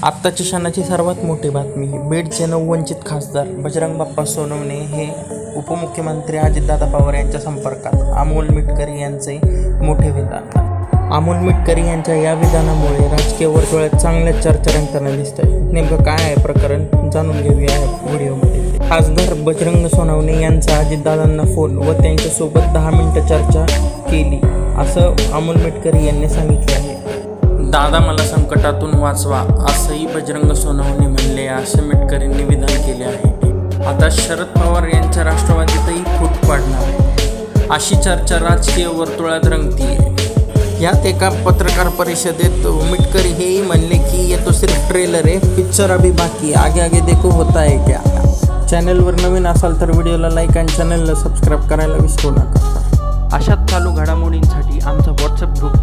आत्ताच्या क्षणाची सर्वात मोठी बातमी. बीडचे नववंचित खासदार बजरंग बाप्पा सोनवणे हे उपमुख्यमंत्री अजितदादा पवार यांच्या संपर्कात. अमोल मिटकरी यांचे मोठे विधान. अमोल मिटकरी यांच्या या विधानामुळे राजकीय वर्तुळात चांगल्याच चर्चा रंगताना दिसत आहे. नेमकं काय आहे प्रकरण जाणून घेऊया व्हिडिओमध्ये. खासदार बजरंग सोनवणे यांचा अजितदादांना फोन व त्यांच्यासोबत 10 मिनिटं चर्चा केली असं अमोल मिटकरी यांनी सांगितले आहे. दादा मला संकटातून वाचवा असंही बजरंग सोनवणे म्हणले असे मिटकरींनी विधान केले आहे. आता शरद पवार यांच्या राष्ट्रवादीतही फूट पाडणार आहे अशी चर्चा राजकीय वर्तुळात रंगतीये. यात एका पत्रकार परिषदेत मिटकरी हेही म्हणले की ये तो सिर्फ ट्रेलर आहे, पिक्चर अभी बाकी, आगे आगे देखो होता है क्या. चॅनलवर नवीन असाल तर व्हिडिओला लाईक आणि चॅनलला सबस्क्राईब करायला विसरू नका. अशाच चालू घडामोडींसाठी आमचा व्हॉट्सअप ग्रुप